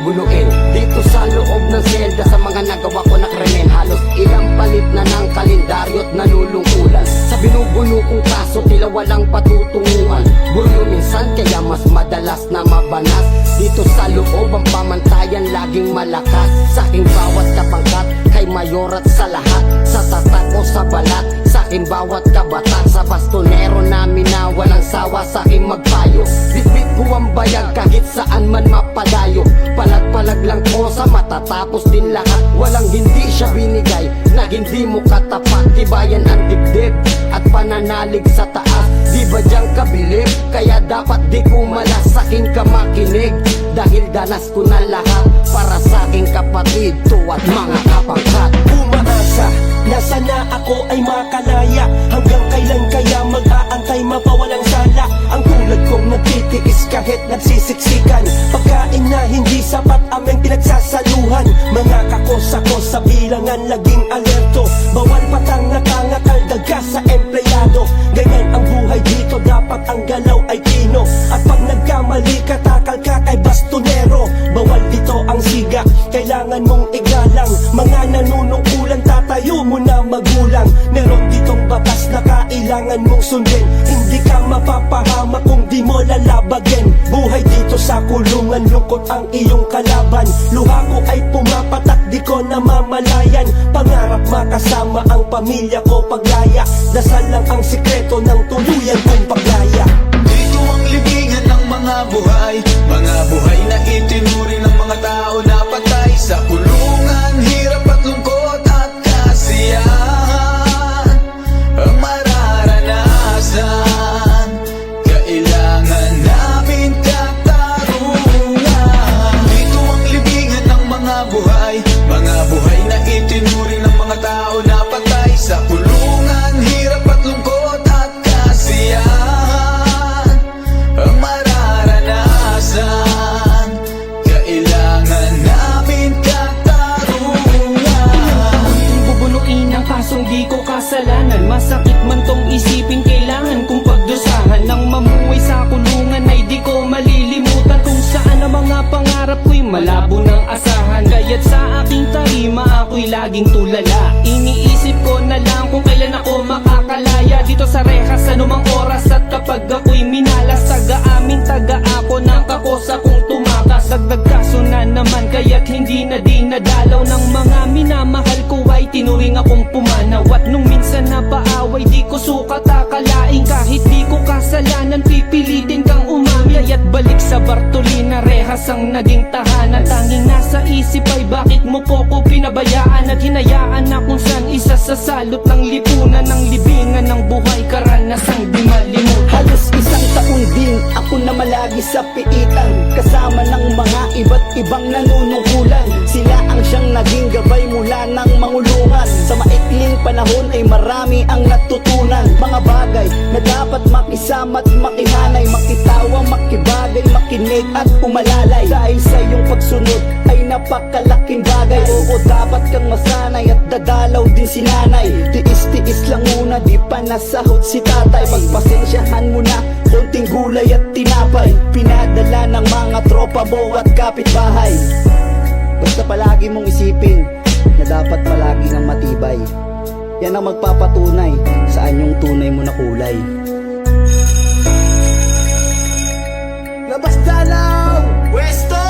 bubuluin dito sa loob ng selda. Sa mga nagawa ko na krimen, halos ilang palit na ng kalendaryo't nalulungkulan. Sa binubuno kong kaso, tila walang patutunguhan. Buryo minsan, kaya mas madalas na mabanas. Dito sa loob, ang pamantayan laging malakas. Sa aking bawat kapangkat, kay mayor at sa lahat. Sa tatak o sa balat, sa aking bawat kabataan. Sa bastonero namin na walang sawa sa aking magpayo. Bitbit ko ang bayag kahit saan man mapadayo. Palag-palag lang ko sa matatapos din lahat. Walang hindi siya binigay na hindi mo katapat. Tibayan ang dibdib at pananalig sa taas. Di ba diyang kabilib? Kaya dapat di ko malas sa aking kamakinig. Dahil danas ko na lahat para sa aking kapatid to at mga kapangkat. Umaasa na sana ako ay makalaya. Hanggang kailan kaya mag-aantay mapawalang sala? Ang tulad kong nagtitiis kahit nagsisiksikan. Pagkain na hindi sapat aming pinagsasaluhan. Mga kakos-sakos sa bilangan laging alerto. Bawal patang nakangakal daga sa empleyado. Ganyan ang buhay dito, dapat ang galaw ay pino. At pag nagkamali ka, takal ka kay bastonero. Bawal dito ang siga, kailangan mong igalang. Mga nanunungkulan, tatayo mo na magulang. Meron ditong batas na kailangan mong sundin. Hindi ka mapapahamak kung di mo lalabagin. Buhay dito sa kulungan, lungkot ang iyong kalaban. Luha ko ay pumapatak, di ko namamalayan. Pangarap makasama ang pamilya ko paglaya. Dasal lang ang sikreto ng tuluyan kong paglaya. Dito ang libingan ng mga buhay. Mga buhay na itinuri ng mga tao na patay. Sa kulungan, hirap at lungkot at kasiyahan ang mararanasan. Kailangan namin katarungan. Dito ang libingan ng mga buhay. Mga buhay na itinuri ng mga tao na patay. Sa kulungan, hirap at lungkot at kasiyahan ang mararanasan. Kailangan namin katarungan. Bubuluin ang kasong di ko kasalanan. Masakit man tong isipin, kailangan kong pagdusahan. Nang mamuhay sa kulungan ay di ko malilimutan. Kung saan ang mga pangarap ko'y malabo ng asahan. Kaya't sa aking tarima ako'y laging tulala. Iniisip ko na lang kung kailan ako makakalaya. Dito sa rehas anumang oras at kapag ako'y minalas. Taga-aming taga-ako ng kakosa kong tumakas. Dagdag kaso na naman kaya't hindi na dinadalaw ng mga minamahal ko ay tinuring akong pumanaw. At nung minsan na paaway di ko sukat akalain. Kahit di ko kasalanan pipilitin kang umamin. Kaya't balik sa Bartolina, rehas ang naging tahanan. Tanging nasa isip ay bakit mo po ko pinabayaan. At hinayaan na kung saan isa sa salot ng lipunan. Ng libingan ng buhay, karanasang di malimutan. Halos isang taon din ako na malagi sa piitan. Kasama ng mga iba't ibang nanunungkulan. Sila ang siyang naging gabay mula ng mangulungan. Sa maikling panahon ay marami ang natutunan. Mga bagay na dapat makisama at makihanay. Makitawa, makibagay, makinig at umalalay. Dahil sa iyong pagsunod ay napakalaking bagay. Oo, dapat kang masanay at dadalaw din si nanay. Tiis-tiis lang muna, di pa nasahod si tatay. Pagpasensyahan mo na, konting gulay at tinapay. Pinadala ng mga tropa mo at kapitbahay. Basta palagi mong isipin na dapat palagi ng matibay. Yan ang magpapatunay saan yung tunay mo na kulay. Labas dalaw! Westo!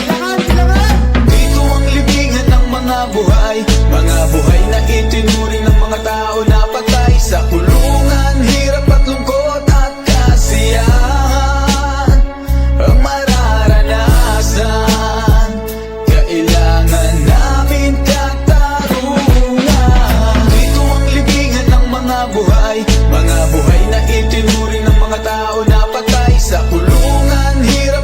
Bilangan! Dito ang libingan ng mga buhay. Mga buhay na itinuri ng mga tao na patay. Sa kulungan, hirap at lungkot at kasiyahan ang mararanasan. Kailangan namin katarungan. Dito ang libingan ng mga buhay. Mga buhay na itinuri ng mga tao na patay. Sa kulungan, hirap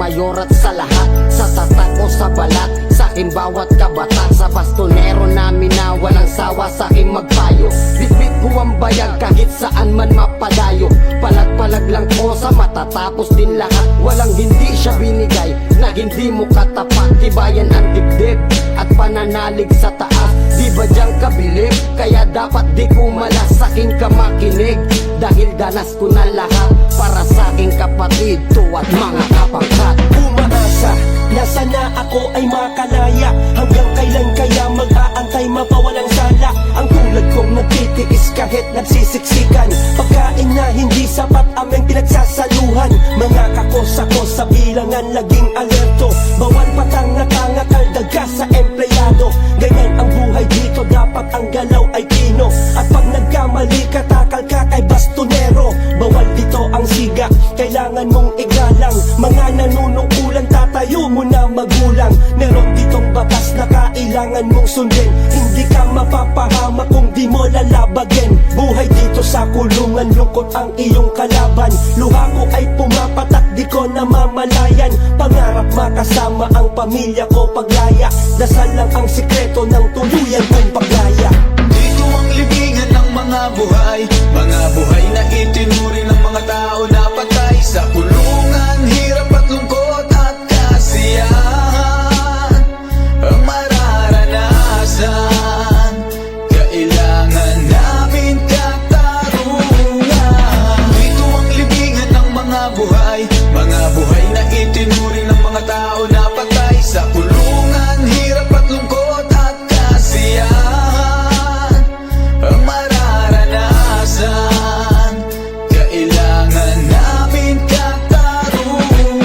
mayor at sa lahat, sa tatak o sa balat, sa aking bawat kabataan, sa bastonero namin na walang sawa sa aking magpayo. Bitbit ko ang bayag kahit saan man mapadayo, palag-palag lang ko sa matatapos din lahat. Walang hindi siya binigay na hindi mo katapat, tibayan ang dibdib at pananalig sa taas. Di ba diyang kabilib? Kaya dapat di ko malas sa aking kamakinig, dahil danas ko na lahat para sa aking kapatid to at mga kapangkat. Umaasa na sana ako ay makalaya, hanggang kailan kaya mag-aantay mapawalang sala? Ang tulad kong nagtitiis kahit nagsisiksikan, pagkain na hindi sapat aming pinagsasaluhan. Mga kakos-ako sa bilangan laging alerto, bawal patang nakangatal daga sa empleyado. Ganyan ang buhay dito, dapat ang galaw ay pino, at pag nagkamali katakal ka kay bastonero. Bawal dito ang siga, kailangan mong igalang. Mga nanunungkulan, tatayo mo na magulang. Meron ditong batas na kailangan mong sundin, hindi ka mapapahama kung di mo lalabagin. Buhay dito sa kulungan, lungkot ang iyong kalaban. Luha ko ay pumapatak, di ko namamalayan. Pangarap makasama ang pamilya ko paglaya, dasal lang ang sikreto ng tuluyan kong paglaya. Dito ang libingan ng mga buhay, mga buhay na itinuring ng mga tao na patay sa kulungan. Hirap at lungkot at kasiyahan ang mararanasan. Kailangan namin katarungan. Dito ang libingan ng mga buhay, mga buhay na itinuring ng mga tao na patay sa kulungan. Hirap at lungkot at kasiyahan ang mararanasan. Kailangan namin katarungan.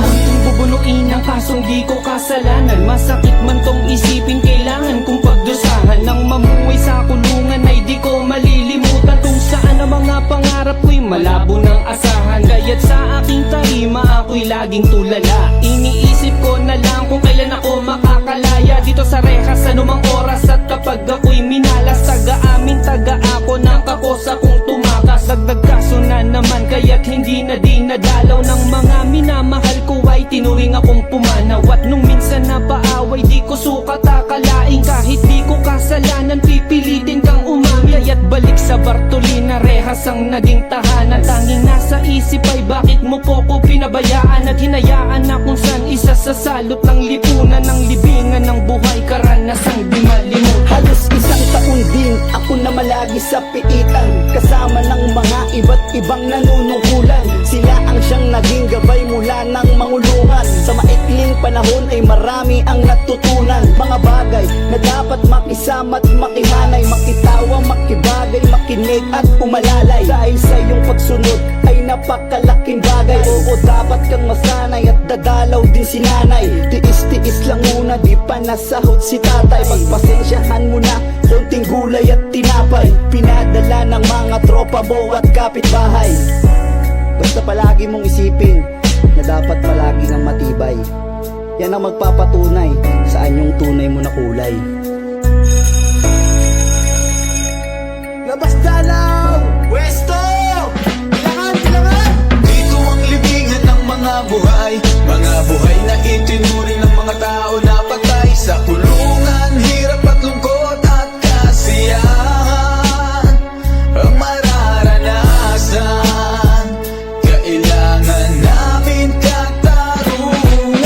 Kung bubunuin ang kasong di ko kasalanan, masakit man tong isipin, kailangan kong pagdusahan. Nang mamuhay sa kulungan ay di ko malilimutan, kung saan ang mga pangarap ko'y malabo ng asahan. Kaya't sa aking tarima ako'y laging tulala, iniisip ko na lang kung kailan ako makakalaya dito sa rehas anumang oras. At kapag ako'y minalas, taga-amin taga ako ng kakosa kong tumakas. Dagdag kaso na naman kaya't hindi na dinadalaw ng mga minamahal ko ay tinuring akong pumanaw. At nung minsan na paaway di ko sukat akalain, kahit di ko kasalanan pipilitin kang umami. Kaya't balik sa Bartolina, rehas ang naging tahanan. Tanging nasa isip ay bakit mo po ko pinabayaan at hinayaan na kung saan isa sa salot ng lipunan ng libingan ng buhay, karanasang di malimutan. Halos isang taon din ako na malagi sa piitan, kasama ng mga iba't ibang nanunungkulan. Sila ang siyang naging gabay mula ng mangulungan. Sa maikling panahon ay marami ang natutunan, mga bagay na dapat makisama at makihanay, makitawa, makibagay, makinig at umalalay. Dahil sa iyong pagsunod ay napakalaking bagay. Oo, dapat kang masanay at dadalaw din si nanay. Tiis-tiis lang muna, di pa nasahod si tatay. Pagpasensyahan mo na, konting gulay at tinapay, pinadala ng mga tropa mo at kapitbahay. Basta palagi mong isipin na dapat palagi ng matibay. Yan ang magpapatunay sa anyong tunay mo na kulay. Labas dalaw! Pwesto! Bilangan! Dito ang libingan ng mga buhay, mga buhay na itinuring ng mga tao na patay sa kulungan. Hirap at lungkot at kasiyahan ang mararanasan. Kailangan namin katarungan.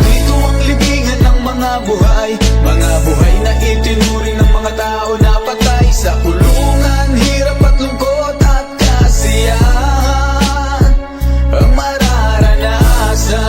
Dito ang libingan ng mga buhay, mga buhay na itinuring ng mga tao na patay sa kulungan. Hirap at lungkot at kasiyahan ang mararanasan.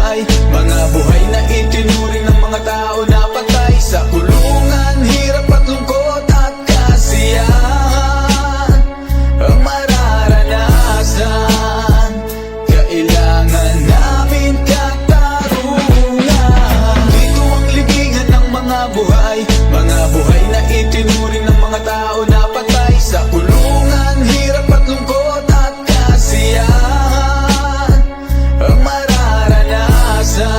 buhay, mga buhay na itinuring ng mga tao na patay sa kulungan, hirap at lungkot at kasiyahan ang mararanasan. Kailangan namin katarungan. Dito ang libingan ng mga buhay na itinuring ng mga tao na patay sa kulungan, hirap at lungkot at kasiyahan ang mararanasan.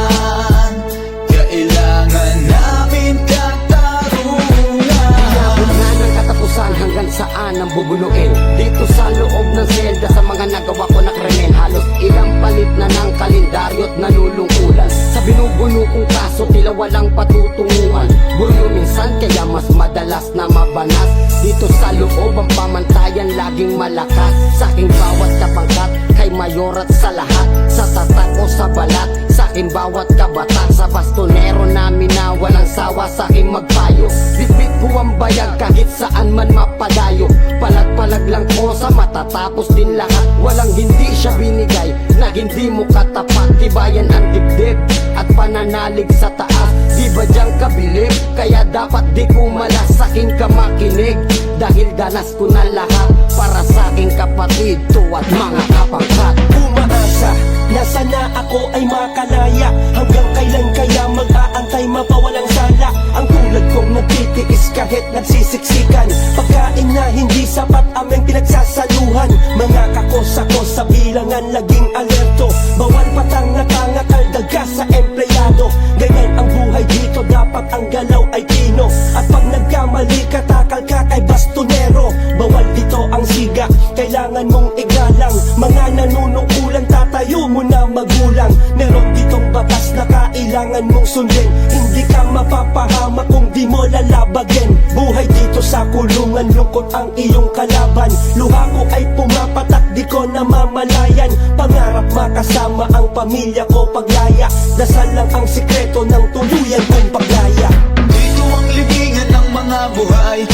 Kailangan namin katarungan. Inabot na ng katapusan hanggang saan ang bubuluin. Dito sa loob ng selda sa mga nagawa ko na krimen, halos ilang palit na ng kalendaryo't nalulungkulan. Sa binubuno kong kaso tila walang patutunguhan. Buryo minsan kaya mas madalas na mabanas. Dito sa loob ang pamantayan laging malakas. Sa aking bawat kapangkat kay mayor at sa lahat, sa tatak o sa balat, sa aking bawat kabataan, sa bastonero namin na walang sawa sa aking magpayo. Bitbit ko ang bayag kahit saan man mapadayo. Palag-palag lang ko sa matatapos din lahat. Walang hindi siya binigay na hindi mo katapat. Tibayan ang dibdib at pananalig sa taas. Di ba diyang kabilib? Kaya dapat di kumalas sa aking kamakinig. Dahil danas ko na lahat para sa aking kapatid to at mga kapangkat. Umaasa na sana ako ay makalaya. Hanggang kailan kaya mag-aantay mapawalang sala? Ang tulad kong nagtitiis kahit nagsisiksikan. Pagkain na hindi sapat aming pinagsasaluhan. Mga kakos-akos sa bilangan laging alerto. Bawal patanga-tanga kaldaga sa empleyado. Ganyan ang buhay dito, dapat ang galaw ay pino. At pag nagkamali ka, takal ka kay bastonero. Bawal dito ang siga, kailangan mong igalang. Mga nanunungkulan, tatayo mo na magulang. Meron ditong batas na kailangan mong sundin. Hindi ka mapapahama kung di mo lalabagin. Buhay dito sa kulungan, lungkot ang iyong kalaban. Luha ko ay pumapatak, di ko namamalayan. Pangarap makasama ang pamilya ko paglaya. Dasal lang ang sikreto ng tuluyan kong paglaya. Dito ang libingan ng mga buhay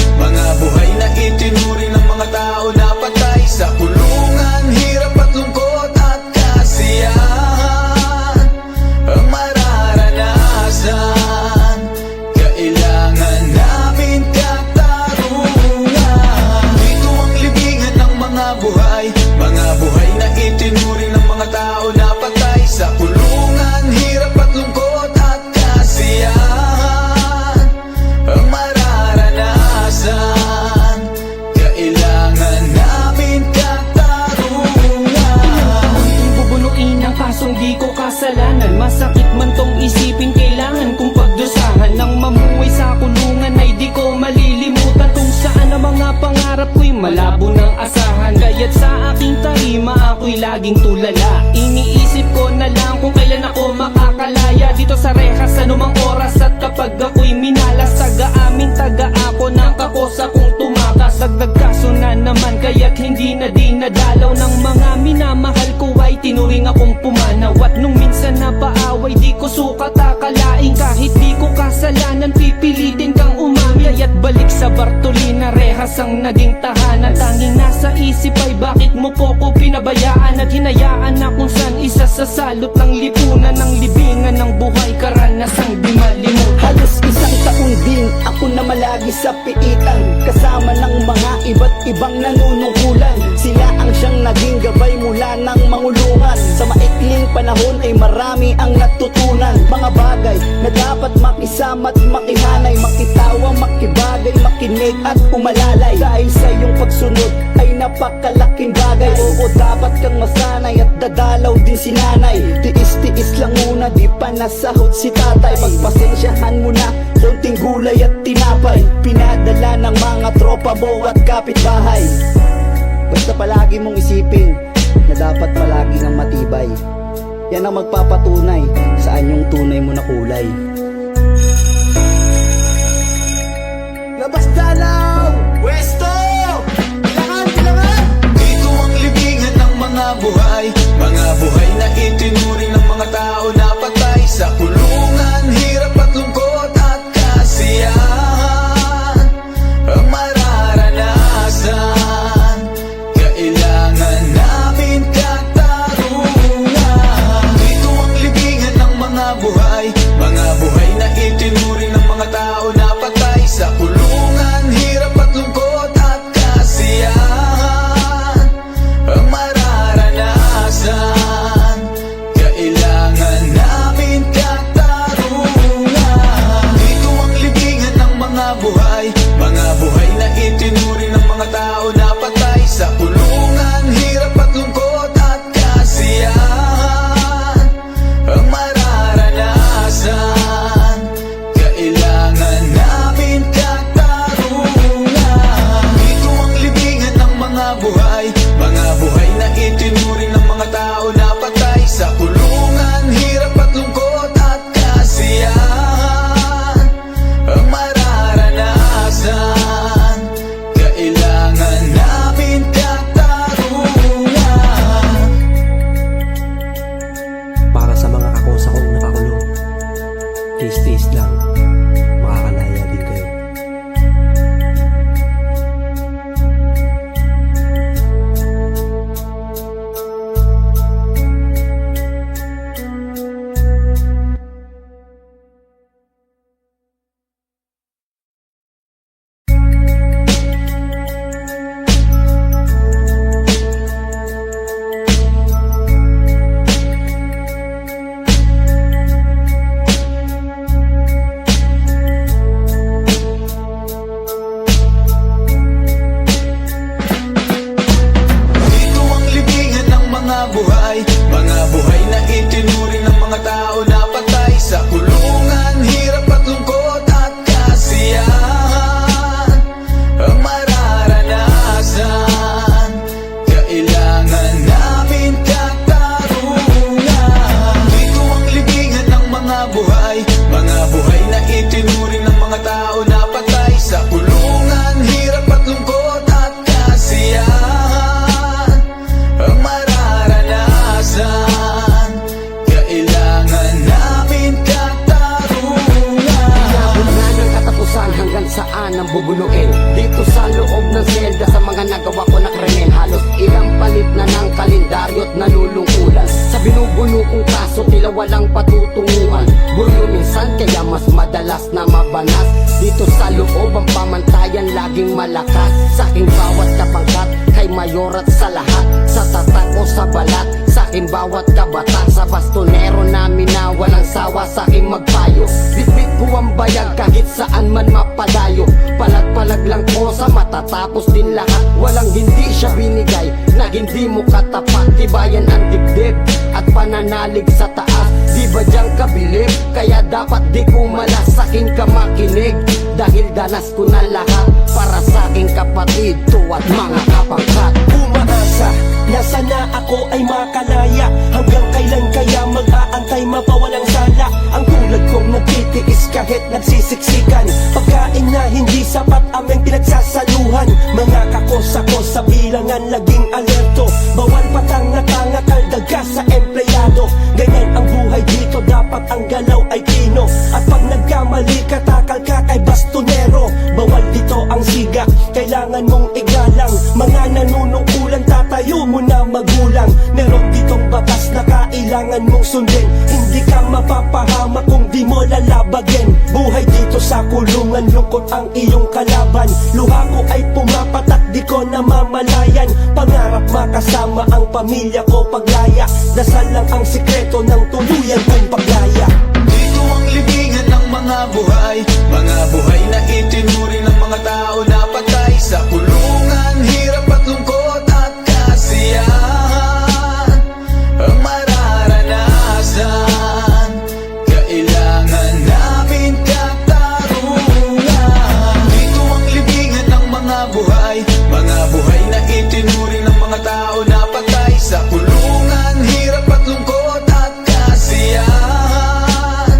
na itinuring ng mga tao na patay sa kulungan, hirap at lungkot at kasiyahan ang mararanasan. Kailangan namin katarungan. Dito ang libingan ng mga buhay na itinuring ng mga tao na patay sa kulungan, hirap at lungkot at kasiyahan ang mararanasan. Kailangan namin katarungan. Ako'y bubuluin ang kasong di ko kasalanan. Masakit man tong isipin, kailangan kong pagdusahan. Nang mamuhay sa kulungan ay di ko malilimutan kung saan ang mga pangarap ko'y malabo ng asahan. Kaya't sa aking tarima ako'y laging tulala. Iniisip ko na lang kung kailan ako makakalaya dito sa rehas anumang oras. At kapag ako'y minalas, taga-amin taga ako ng kakosa kong tumakas. Dagdag kaso na naman kaya't hindi na dinadalaw ng mga minamahal ko ay tinuring akong pumanaw. At nung minsan na paaway di ko sukat akalain, kahit di ko kasalanan pipilitin kang umami. Kaya't balik sa Bartolina, rehas ang naging tahanan. Tanging nasa isip ay bakit mo po ko pinabayaan at hinayaan na kung saan isa sa salot ng lipunan ng libingan ng buhay, karanasang di malimutan. Halos isang taon din ako na malagi sa piitan, kasama ng mga iba't ibang nanunungkulan. Sila ang siyang naging gabay mula ng mangulungan. Sa maikling panahon ay marami ang natutunan. Mga bagay na dapat makisama at makihanay, makitawa, makibagay, makinig at umalalay. Dahil sa iyong pagsunod ay napakalaking bagay. Oo, dapat kang masanay at dadalaw din si nanay. Tiis-tiis lang muna, di pa nasahod si tatay. Pagpasensyahan mo na, konting gulay at tinapay. Pinadala ng mga tropa mo at kapitbahay. Basta palagi mong isipin na dapat palagi kang matibay. Yan ang magpapatunay saan yung tunay mo na kulay. Labas dalaw! Pwesto! Bilangan! Dito ang libingan ng mga buhay na itinuring ng mga tao na patay sa kulungan, hirap at lungkot at kasiyahan ang mararanasan. Kailangan namin katarungan. Dito ang libingan ng Taste lang. Makakalaya din kayo. Dito ang libingan ng mga buhay na itinuring ng mga tao na patay sa kulungan, hirap at lungkot at kasiyahan ang mararanasan. Kailangan namin katarungan. Dito ang libingan ng mga buhay na itinuring ng mga tao na patay sa kulungan, hirap at lungkot at kasiyahan ang mararanasan. Kailangan namin katarungan. Inabot na ng katapusan hanggang saan ang bubuluin. Dito sa loob ng selda sa mga nagawa ko na krimen. Halos ilang palit na ng kalendaryo't nalulungkulan. Sa binubuno kong kaso tila walang patutunguhan. Buryo minsan kaya mas madalas na mabanas. Dito sa loob ang pamantayan laging malakas. Sa aking bawat kapangkat kay mayor at sa lahat. Sa tatak o sa balat, sa aking bawat kabataan. Sa bastonero namin na walang sawa sa aking magpayo. Bitbit ko ang bayag kahit saan man mapadayo. Palag-palag lang ko sa matatapos din lahat. Walang hindi siya binigay na hindi mo katapat. Tibayan ang dibdib at pananalig sa taas. Di ba diyang kabilib? Kaya dapat di kumalas sa akin ka makinig. Dahil danas ko na lahat para sa aking kapatid to at mga kapangkat. Umaasa na sana ako ay makalaya. Hanggang kailan kaya mag-aantay mapawalang sala? Ang tulad kong nagtitiis kahit nagsisiksikan. Pagkain na hindi sapat aming pinagsasaluhan. Mga kakos-sakos sa bilangan laging alerto. Bawal patanga-tanga kaldaga sa empleyado. Ganyan ang buhay dito, dapat ang galaw ay kino. At pag nagkamali ka, takal ka kay bastonero. Bawal dito ang siga, kailangan mong igalang. Mga nanunungkulan, tatayo mo na magulang. Meron ditong batas na kailangan mong sundin. Hindi ka mapapahama kung di mo lalabagin. Buhay dito sa kulungan, lungkot ang iyong kalaban. Luha ko ay pumapatak, di ko namamalayan. Pangarap makasama ang pamilya ko paglaya. Dasal lang ang sikreto ng tuluyan kong paglaya. Dito ang libingan ng mga buhay na itinuring ng mga tao na patay sa kulungan, hirap at lungkot at kasiyahan ang mararanasan. Kailangan namin katarungan. Dito ang libingan ng mga buhay na itinuring ng mga tao na patay sa kulungan, hirap at lungkot at kasiyahan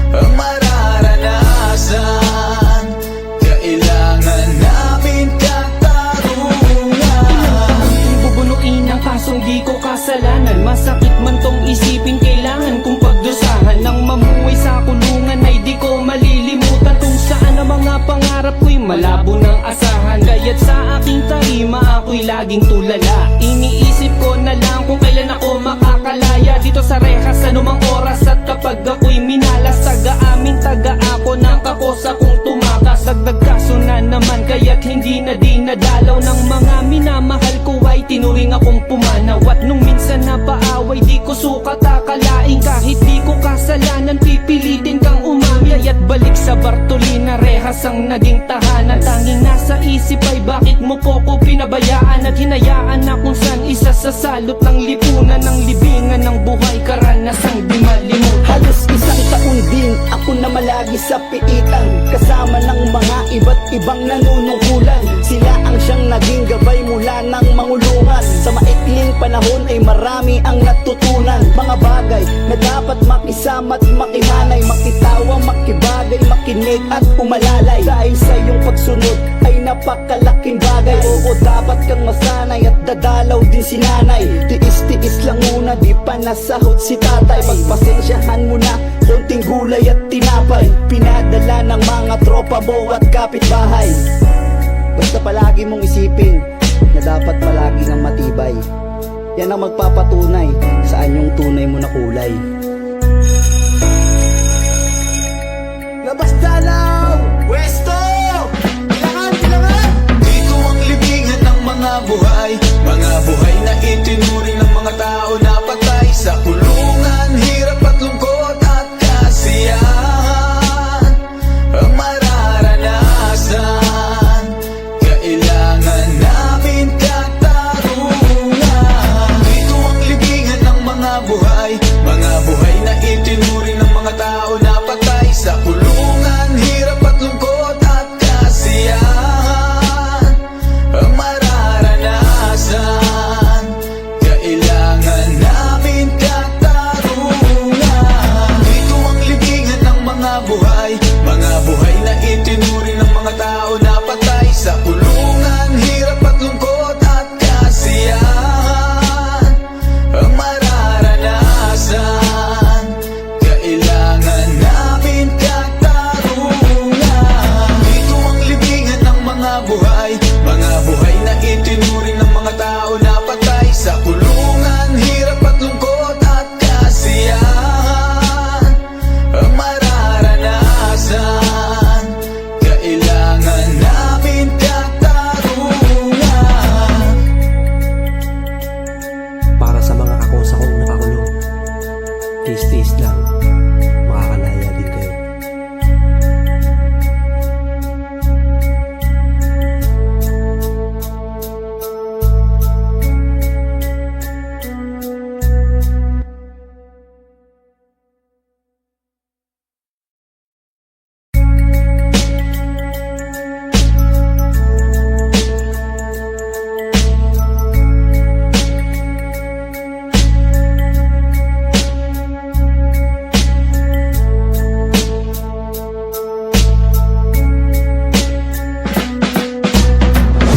ang mararanasan. Kailangan namin katarungan. Bubunuin ang kasong di ko kasalanan. Masakit man tong isipin, kailangan kong pagdusahan. Nang mamuhay sa kulungan ay di ko malilimutan. Kung saan ang mga pangarap ko'y malabo ng asahan. Kaya't sa aking tarima ako'y laging tulala. Iniisip ko na lang kung kailan ako makakalaya. Dito sa rehas anumang oras at kapag ako'y minalas. Taga-amin, taga-ako ng kakosa kong tumakas. Dagdag kaso na naman kaya't hindi na dinadalaw ng mga minamahal ko ay tinuring akong pumanaw. At nung minsan na paaway di ko sukat akalain. Kahit di ko kasalanan pipilitin kang umami. At balik sa Bartolina, rehas ang naging tahanan. Tanging nasa isip ay bakit mo po ko pinabayaan. At hinayaan na kung saan isa sa salot ng lipunan. Ng libingan ng buhay, karanasang di malimutan. Halos isang taon din ako na malagi sa piitan. Kasama ng mga iba't ibang nanunungkulan. Sila ang siyang naging gabay mula ng mangulungan. Sa maikling panahon ay marami ang natutunan. Mga bagay na dapat makisama't makihanay. Makitawa, makibagay, makinig at umalalay. Dahil sa iyong pagsunod ay napakalaking bagay. Oo, dapat kang masanay at dadalaw din si nanay. Tiis-tiis lang muna, di pa nasahod si tatay. Pagpasensyahan mo na, konting gulay at tinapay. buhay, pinadala ng mga tropa mo at kapitbahay. Basta palagi mong isipin na dapat palagi ng matibay. Yan ang magpapatunay sa anyong tunay mo na kulay. Labas dalaw! Pwesto! Bilangan, bilangan! Dito ang libingan ng mga buhay na itinuring ng mga tao na patay sa kulungan. Hirap at lungkot at kasiyahan ang mararanasan. Kailangan namin katarungan. Dito ang libingan ng mga buhay na itinuring ng mga tao na patay sa kulungan. Hirap at lungkot at kasiyahan ang mararanasan. Kailangan namin katarungan. Dito ang libingan ng mga buhay na itinuring ng mga tao na patay sa kulungan. Hirap at lungkot at kasiyahan ang mararanasan. Kailangan namin katarungan. Dito ang libingan ng mga buhay na itinuring ng mga tao na patay sa kulungan. Hirap at lungkot at kasiyahan ang mararanasan. Kailangan namin katarungan. Para sa mga kakosakong nakakulong, tiis-tiis lang, makakalaya din kayo.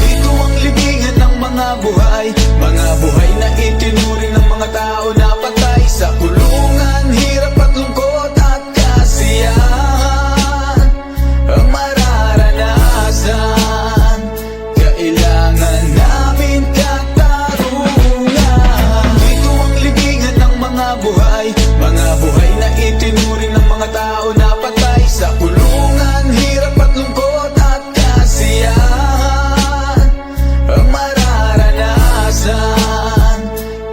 Dito ang libingan ng mga buhay na itinuring ng mga tao na patay sa kulungan. Hirap at lungkot at kasiyahan ang mararanasan. Kailangan namin katarungan. Dito ang libingan ng mga buhay na itinuring ng mga tao na patay sa kulungan. Hirap at lungkot at kasiyahan ang mararanasan.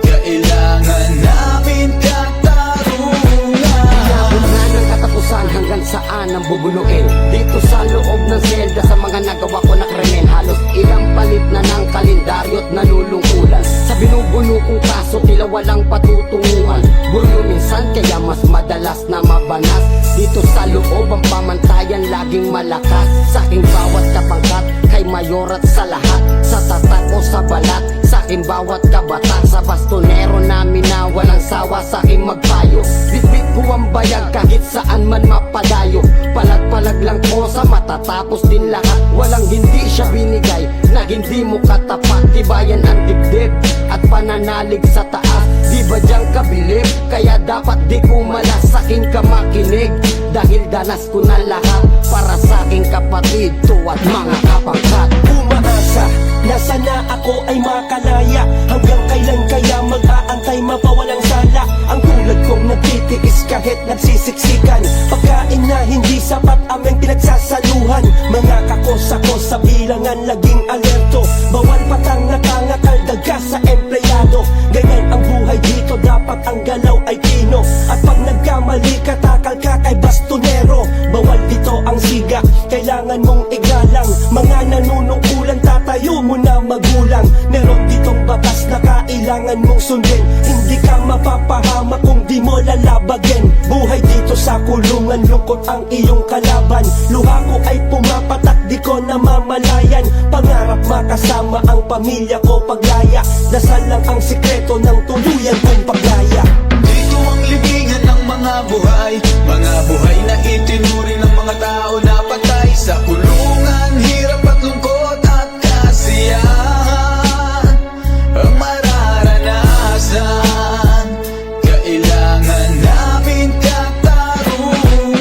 Kailangan namin katarungan. Inabot na ng katapusan hanggang saan ang bubuluin. Dito sa loob ng selda sa mga nagawa ko na krimen. Halos ilang palit na ng kalendaryo't nalulungkulan. Sa binubuno kong kaso tila walang patutunguhan. Buryo minsan kaya mas madalas na mabanas. Dito sa loob ang pamantayan laging malakas. Sa aking bawat kapangkat kay mayor at sa lahat. Sa tatak o sa balat, sa aking bawat kabataan. Sa bastonero namin na walang sawa sa aking magpayo. Bitbit ko ang bayag kahit saan man mapadayo. Palag-palag lang ko sa matatapos din lahat. Walang hindi siya binigay na hindi mo katapat. Tibayan ang dibdib at pananalig sa taas. Di ba diyang kabilib? Kaya dapat di ko malas sa aking kamakinig. Dahil danas ko na lahat para sa aking kapatid to at mga kapangkat. Umaasa na sana ako ay makalaya. Hanggang kailan kaya mag-aantay mapawalang sala? Ang tulad kong nagtitiis kahit nagsisiksikan. Pagkain na hindi sapat aming pinagsasaluhan. Mga kakos-sakos sa bilangan laging alerto. Bawal patang nakangatal daga sa empleyado. Ganyan ang buhay dito, dapat ang galaw ay pino. At pag nagkamali ka, takal ka kay bastonero. Bawal dito ang siga, kailangan mong igalang. Mga nanunungkulan, tatayo mo na magulang. Meron ditong batas na kailangan mong sundin. Hindi ka mapapahama kung di mo lalabagin. Buhay dito sa kulungan, lungkot ang iyong kalaban. Luha ko ay pumapatak, di ko namamalayan. Pangarap makasama ang pamilya ko paglaya. Dasal lang ang sikreto ng tuluyan kong paglaya. Dito ang libingan ng mga buhay na itinuring ng mga tao na patay sa kulungan. Hirap at lungkot at kasiyahan ang mararanasan. Kailangan namin katarungan.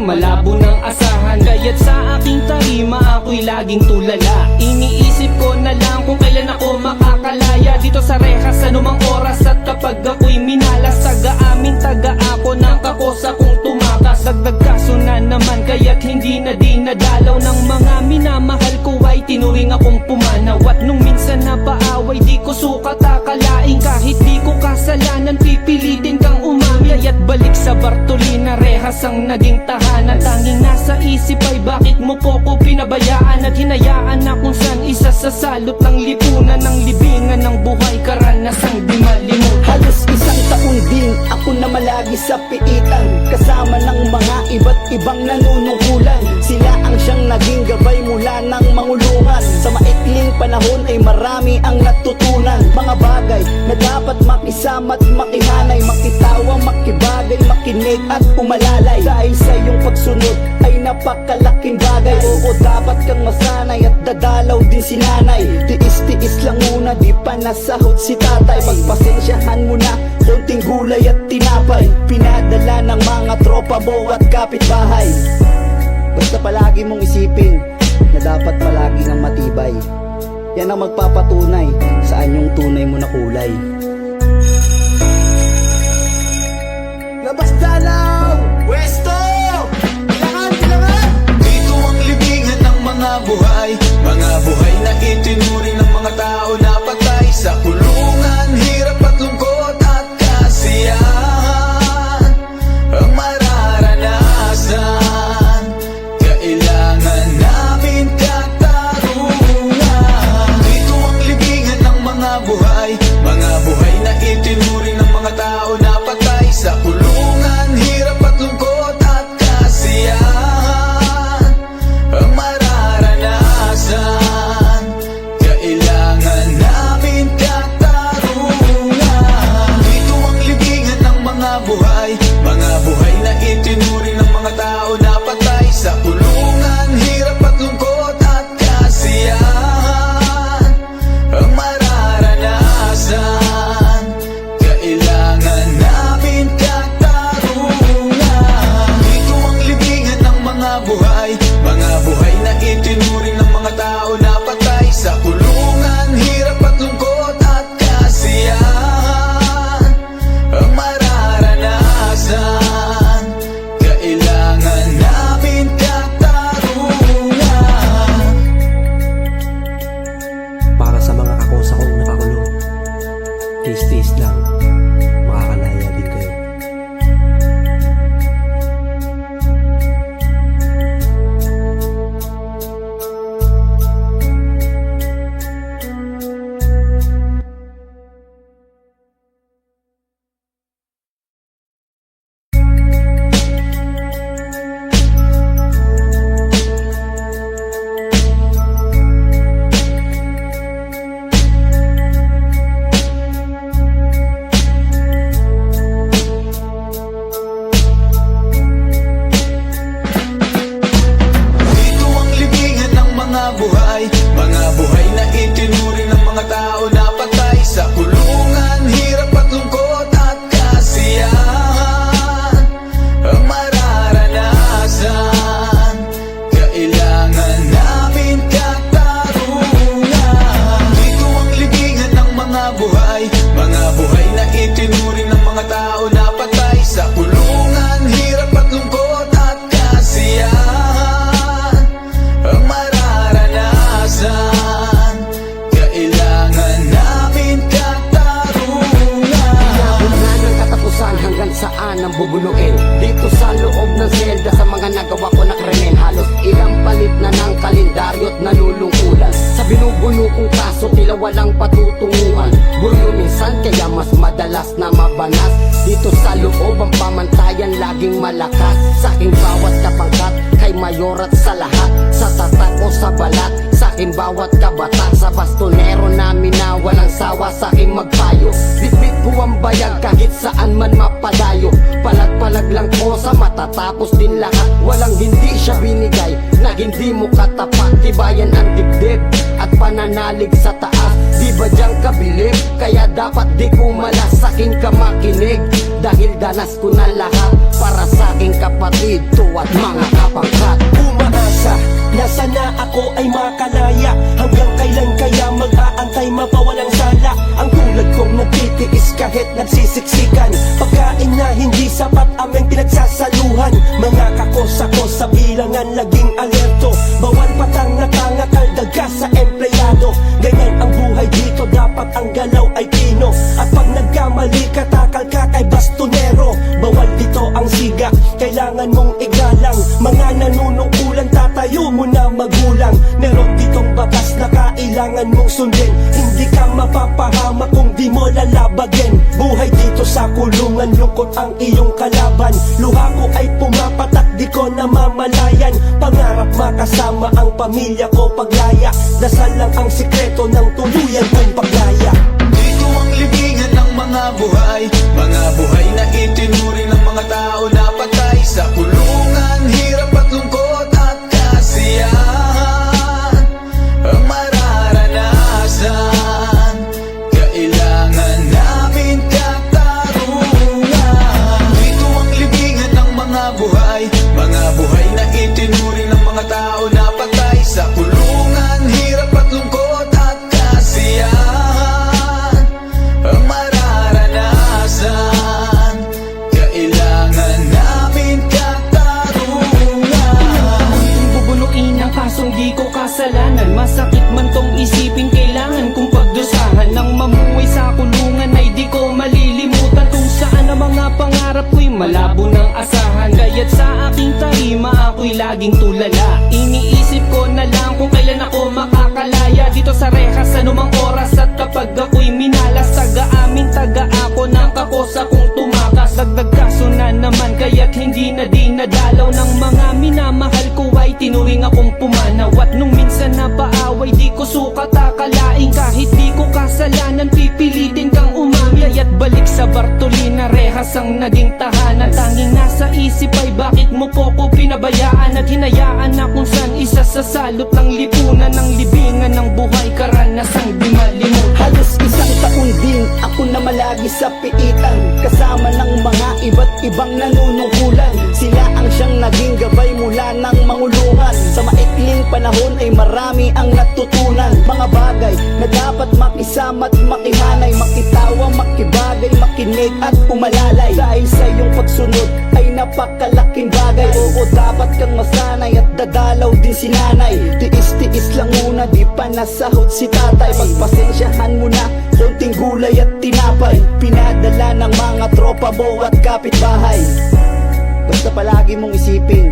malabo ng asahan. Kaya't sa aking tarima ako'y laging tulala. Iniisip ko na lang kung kailan ako makakalaya dito sa rehas anumang oras. At kapag ako'y minalas, taga-amin taga ako ng kakosa kong tumakas. Dagdag kaso na naman kaya't hindi na dinadalaw ng mga minamahal ko ay tinuring akong pumanaw. At nung minsan na paaway di ko sukat akalain, kahit di ko kasalanan pipilitin kang umami. At balik sa Bartolina, rehas ang naging tahanan. Tanging nasa isip ay bakit mo po ko pinabayaan at hinayaan na kung saan isa sa salot ng lipunan ng libingan ng buhay karanasang di malimutan. Halos isang taon din ako na malagi sa piitan, kasama ng mga iba't ibang nanunungkulan. Sila ang siyang naging gabay mula ng mangulungan. Sa maikling panahon ay marami ang natutunan. Mga bagay na dapat makisama at makihanay, makitawa, makibagay, makinig at umalalay. Dahil sa iyong pagsunod ay napakalaking bagay. Oo, dapat kang masanay at dadalaw din si nanay. Tiis-tiis lang muna, di pa nasahod si tatay. Pagpasensyahan mo na, konting gulay at tinapay, pinadala ng mga tropa mo at kapitbahay. Basta palagi mong isipin na dapat palagi ng matibay. Yan ang magpapatunay saan yung tunay mo na kulay. Labas dalaw! Westo! Bilangan! Dito ang libingan ng mga buhay na itinuring ng mga tao na patay sa kulungan. Hirap at lungkot at kasiyahan ang mararanasan. Kailangan namin katarungan. Dito ang libingan ng mga buhay na itinuring ng mga tao na patay sa kulungan. Hirap at lungkot at kasiyahan ang mararanasan. Kailangan namin katarungan. Dito ang libingan ng mga buhay na itinuring ng mga tao na patay sa kulungan. Hirap at lungkot at kasiyahan ang mararanasan. Kailangan namin katarungan. Dito ang libingan ng mga buhay na itinuring ng mga tao na patay sa kulungan. Hirap at lungkot at kasiyahan ang mararanasan. Kailangan namin katarungan. Para sa mga kakosa kong nakakulong, tiis-tiis lang, makakalaya din kayo. Dito ang libingan ng mga buhay na itinuring ng mga tao na patay sa kulungan. Hirap at lungkot at kasiyahan ang mararanasan. Kailangan namin katarungan. Dito ang libingan ng mga buhay na itinuring ng mga tao na patay sa kulungan. Hirap at lungkot at kasiyahan ang mararanasan. Kailangan namin katarungan. Inabot na ng katapusan hanggang saan ang bubuluin. Dito sa loob ng selda sa mga nagawa ko na krimen. Halos ilang palit na ng kalendaryo't nalulungkulan. Sa binubuno kong kaso tila walang patutunguhan. Buryo minsan kaya mas madalas na mabanas. Dito sa loob ang pamantayan laging malakas. Sa aking bawat kapangkat kay mayor at sa lahat. Sa tatak o sa balat, sa aking bawat kabataan. Sa bastonero namin na walang sawa sa aking magpayo. Bitbit ko ang bayag kahit saan man mapadayo. Palag-palag lang ko sa matatapos din lahat. Walang hindi siya binigay na hindi mo katapat. Tibayan ang dibdib at pananalig sa taas. Di ba diyang kabilib? Kaya dapat di kumalas sa aking kamakinig. Dahil danas ko na lahat para sa aking kapatid to at mga kapangkat. Umaasa na sana ako ay makalaya. Hanggang kailan kaya mag-aantay mapawalang sala? Ang tulad kong nagtitiis kahit nagsisiksikan. Pagkain na hindi sapat aming pinagsasaluhan. Mga kakosa-kosa bilangan laging alerto. Bawal patang nakangatal daga sa empleyado. Ganyan ang buhay dito, dapat ang galaw ay pino. At pag nagkamali ka, takal ka kay bastonero. Bawal dito ang siga, kailangan mong igalang. Mga nanunungkulan, tatayo mo na magulang. Meron ditong batas na kailangan mong sundin. Hindi ka mapapahamak kung di mo lalabagin. Buhay dito sa kulungan, lungkot ang iyong kalaban. Luha ko ay pumapatak, di ko namamalayan. Pangarap makasama ang pamilya ko paglaya. Dasal lang ang sikreto ng tuluyan kong paglaya. Dito ang libingan ng mga buhay, mga buhay na itinuring ng mga tao na patay sa kulungan. Hirap at lungkot at kasiyahan ang mararanasan. Kailangan namin katarungan. Dito ang libingan ng mga buhay, mga buhay na itinuring ng mga tao na patay sa kulungan. Hirap at lungkot at kasiyahan ang mararanasan. Kailangan namin katarungan. Ang bubunuin ang kasong di ko kasalanan. Masakit man tong isipin, kailangan kong pagdusahan. Nang mamuhay sa kulungan ay di ko malilimutan kung saan ang mga pangarap ko'y malabo ng asahan. Kaya't sa aking tarima ako'y laging tulala. Iniisip ko na lang kung kailan ako makakalaya dito sa rehas anumang oras. At kapag ako'y minalas, taga-amin taga ako ng kakosa kong tumakas. Dagdag kaso na naman kaya't hindi na dinadalaw ng mga minamahal ko ay tinuring akong pumanaw. At nung minsan na paaway di ko sukat akalain, kahit di ko kasalanan pipilitin kang umamin. Kaya't balik sa Bartolina, rehas ang naging tahanan. Tanging nasa isip ay bakit mo po ko pinabayaan at hinayaan na kung saan isa sa salot ng lipunan ng libingan ng buhay, karanasang di malimutan. Halos isang taon din ako na malagi sa piitan, kasama ng mga iba't ibang nanunungkulan. Sila ang siyang naging gabay mula ng mangulungan. Sa maikling panahon ay marami ang natutunan. Mga bagay na dapat makisama at makihanay, makitawa, makibagay, makinig at umalalay. Dahil sa iyong pagsunod ay napakalaking bagay. Oo, dapat kang masanay at dadalaw din si nanay. Tiis-tiis lang muna, di pa nasahod si tatay. Pagpasensyahan mo na, konting gulay at tinapay. Pinadala ng mga tropa mo at kapitbahay. Basta palagi mong isipin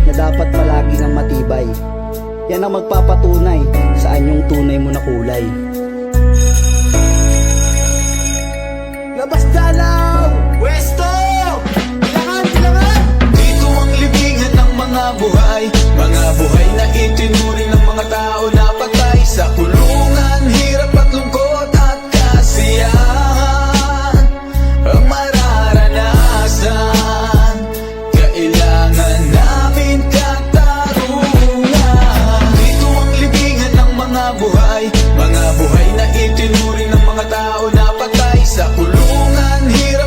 na dapat palagi ng matibay. Yan ang magpapatunay saan yung tunay mo na kulay. Labas dalaw! Westo! Bilangan! Dito ang libingan ng mga buhay, mga buhay na itinuring ng mga tao na patay sa kulungan. Hirap at lungkot at kasiyahan ang mararanasan. Kailangan namin katarungan. Dito ang libingan ng mga buhay, mga buhay na itinuring ng mga tao na patay sa kulungan. Hirap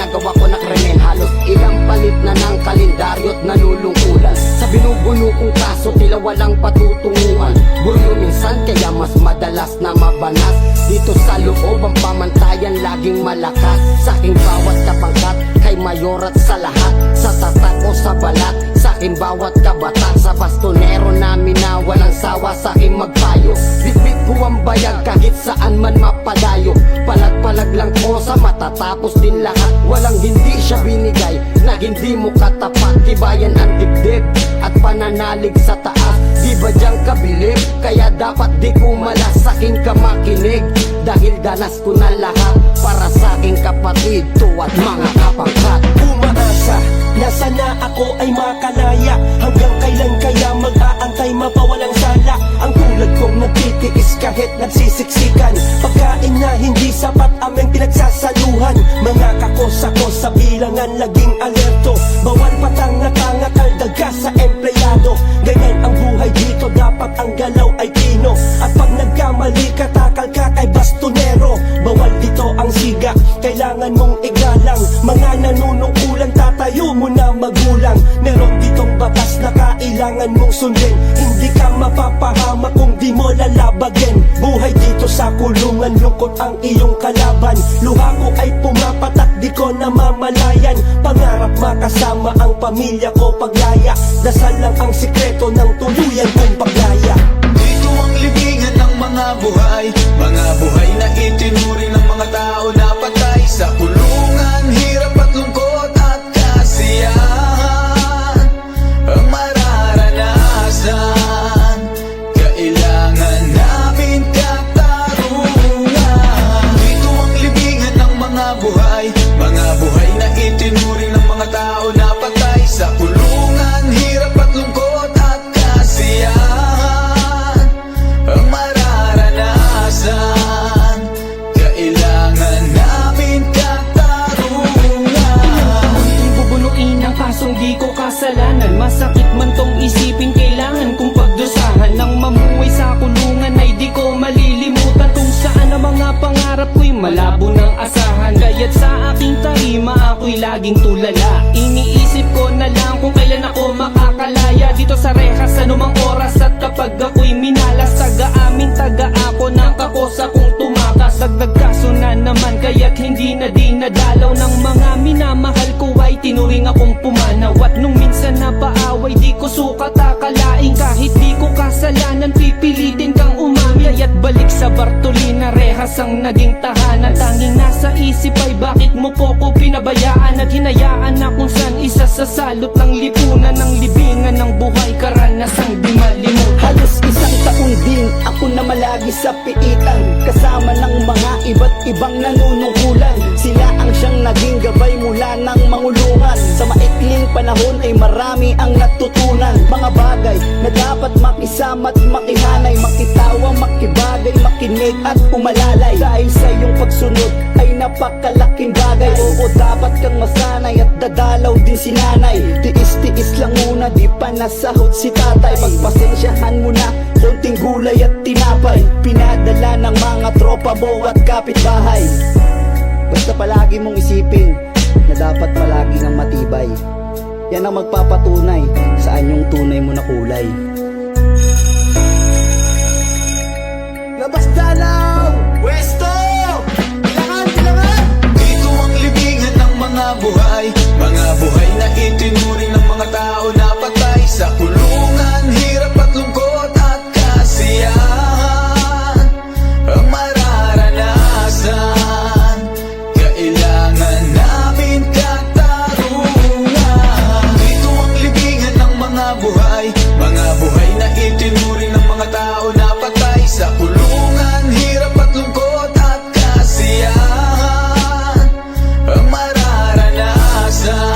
nagawa ko na krimen. Halos ilang palit na ng kalendaryo't nalulungkulan. Sa binubuno kong kaso tila walang patutunguhan. Buryo minsan kaya mas madalas na mabanas. Dito sa loob ang pamantayan laging malakas. Sa aking bawat kapangkat kay mayor at sa lahat. Sa tatak o sa balat, sa aking bawat kabataan. Sa bastonero namin na walang sawa sa aking magpayo. Bitbit ko ang bayag kahit saan man mapadayo. Palag-palag lang ko sa matatapos din lahat. Walang hindi siya binigay na hindi mo katapat. Tibayan ang dibdib at pananalig sa taas. Di ba diyang kabilib? Kaya dapat di kumalas sa aking kamakinig. Dahil danas ko na lahat para sa aking kapatid to at mga kapangkat. Umaasa na sana ako ay makalaya. Hanggang kailan kaya mag-aantay mapawalang sala? Ang tulad kong nagtitiis kahit nagsisiksikan. Pagkain na hindi sapat aming pinagsasaluhan. Mga kakos-akos sa bilangan laging alerto. Bawal patang nakangakaldaga sa empleyado. Ganyan ang buhay dito, dapat ang galaw ay pino. At pag nagkamali ka, takal ka kay bastonero. Bawal dito ang siga, kailangan mong igalang. Mga nanunungkulan, tatayo mo na magulang. Meron ditong batas na kailangan mong sundin. Hindi ka mapapahama kung di mo lalabagin. Buhay dito sa kulungan, lungkot ang iyong kalaban. Luha ko ay pumapatak, di ko namamalayan. Pangarap makasama ang pamilya ko paglaya. Dasal lang ang sikreto ng tuluyan kong paglaya. Dito ang libingan ng mga buhay. Mga buhay na itinuring ng mga tao na patay. Sa kulungan, hirap at lungkot at kasiyahan ang mararanasan. Kailangan namin katarungan. Dito ang libingan ng mga buhay. Mga buhay na itinuring ng mga tao na patay. Sa kulungan, hirap at lungkot at kasiyahan ang mararanasan. Kailangan namin katarungan. Munting bubunuin ang kasong di ko kasalanan. Masakit man tong isipin, kailangan kong pagdusahan. Nang mamuhay sa kulungan ay di ko malilimutan. Kung saan ang mga pangarap ko'y malabo ng asahan. Kaya't sa aking tarima ako'y laging tulala. Iniisip ko na lang kung kailan ako makakalaya. Dito sa rehas anumang oras at kapag ako'y minalas. Taga-amin, taga-ako ng kakosa kong tumakas. Dagdag kaso na naman kaya't hindi na dinadalaw ng mga minamahal ko ay tinuring akong pumanaw. At nung minsan na paaway di ko sukat akalain. Kahit di ko kasalanan pipilitin kang umamiyay. At balik sa Bartolina, rehas ang naging tahanan. Tanging nasa isip ay bakit mo po ko pinabayaan. At hinayaan na kung saan isa sa salot ng lipunan. Ng libingan ng buhay, karanasang di malimutan. Halos isang taon din ako na malagi sa piitan. Kasama ng mga iba't ibang nanunungkulan. Sila ang siyang naging gabay mula ng mangulungan. Sa maikling panahon ay marami ang natutunan. Mga bagay na dapat makisama at makihanay. Makitawa, makibagay, makinig at umalalay. Dahil sa iyong pagsunod ay napakalaking bagay. Oo, dapat kang masanay at dadalaw din si nanay. Tiis-tiis lang muna, di pa nasahod si tatay. Pagpasensyahan mo na, konting gulay at tinapay. Pinadala ng mga tropa mo at kapitbahay. Basta palagi mong isipin na dapat palagi kang matibay. Yan ang magpapatunay sa anyong tunay mo na kulay. Labas dalaw! Pwesto! Bilangan! Dito ang libingan ng mga buhay. Mga buhay na itinuring ng mga tao na patay. Sa kulungan, hirap at lungkot at kasiyahan ang mararanasan. Kailangan namin katarungan. Dito ang libingan ng mga buhay. Mga buhay na itinuring ng mga tao na patay. Sa kulungan, hirap at lungkot at kasiyahan ang mararanasan.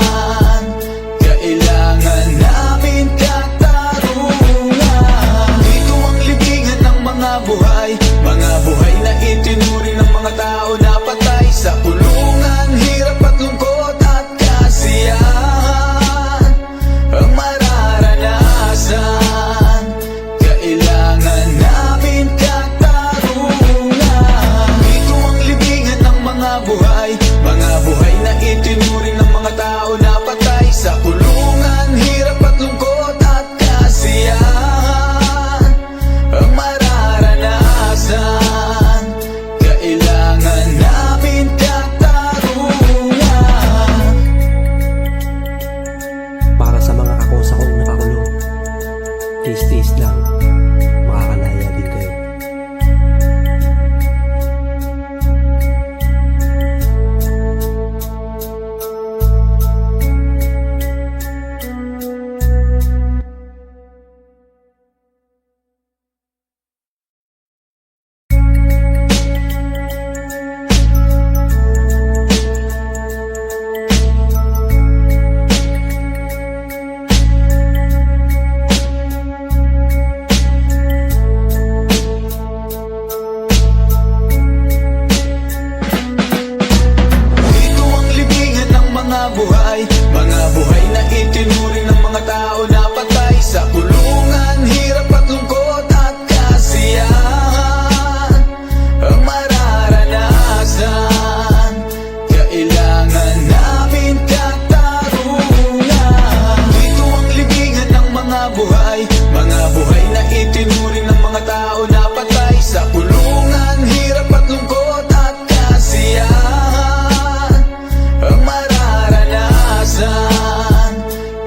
itinuring ng mga tao na patay. Sa kulungan, hirap at lungkot at kasiyahan ang mararanasan. Kailangan namin katarungan. Dito ang libingan ng mga buhay na itinuring ng mga tao na patay. Sa kulungan, hirap at lungkot at kasiyahan ang mararanasan.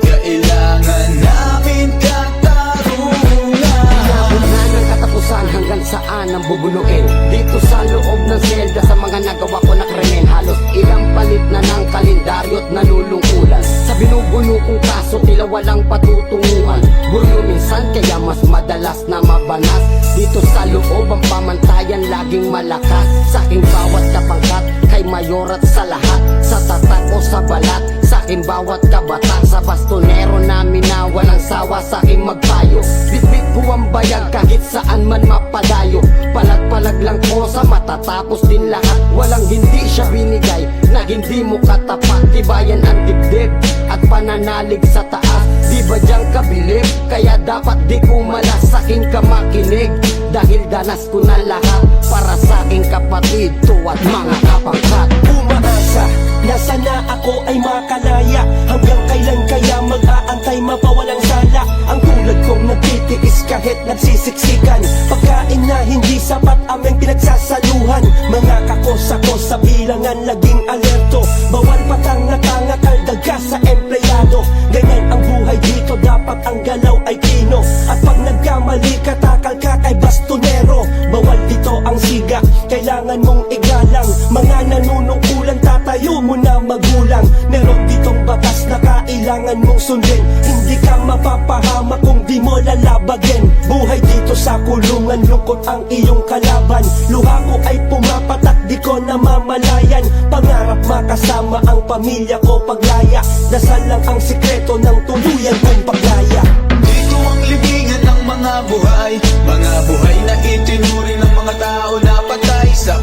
Kailangan namin katarungan. Inabot na ng katapusan, hanggang saan ang bubuluin? Dito sa loob ng selda, sa mga nagawa ko na krimen. Halos ilang palit na ng kalendaryo't nalulungkulan. Sa binubuno kong kaso, tila walang patutunguhan. Buryo minsan, kaya mas madalas na mabanas. Dito sa loob, ang pamantayan laging malakas. Sa aking bawat kapangkat, kay mayor at sa lahat. Sa tatak o sa balat, sa aking bawat kabata. Sa bastonero namin na walang sawa sa aking magpayo. Bitbit ko ang bayag kahit saan man mapadayo. Palag-palag lang ko sa matatapos din lahat. Walang hindi siya binigay na hindi mo katapat. Tibayan ang dibdib at pananalig sa taas. Di ba diyang kabilib? Kaya dapat di kumalas sa aking kamakinig. Dahil danas ko na lahat para sa aking kapatid to at mga kapangkat. Umaasa na sana ako ay makalaya. Hanggang kailan kaya mag-aantay mapawalang sala? Ang tulad kong nagtitiis kahit nagsisiksikan. Pagkain na hindi sapat aming pinagsasaluhan. Mga kakos-sakos sa bilangan laging alerto. Bawal patanga-tanga kaldaga sa empleyado. Ganyan ang buhay dito, dapat ang galaw ay kino. At pag nagkamali ka, takal ka kay bastonero. Bawal dito ang siga, kailangan mong igalang. Mga nanunungkulan, tatayo mo na magulang. Meron ditong batas na kailangan mong sundin. Hindi ka mapapahama kung di mo lalabagin. Buhay dito sa kulungan, lungkot ang iyong kalaban. Luha ko ay pumapatak, di ko namamalayan. Pangarap makasama ang pamilya ko paglaya. Dasal lang ang sikreto ng tuluyan kong paglaya. Dito ang libingan ng mga buhay na itinuring ng mga tao na patay. Sa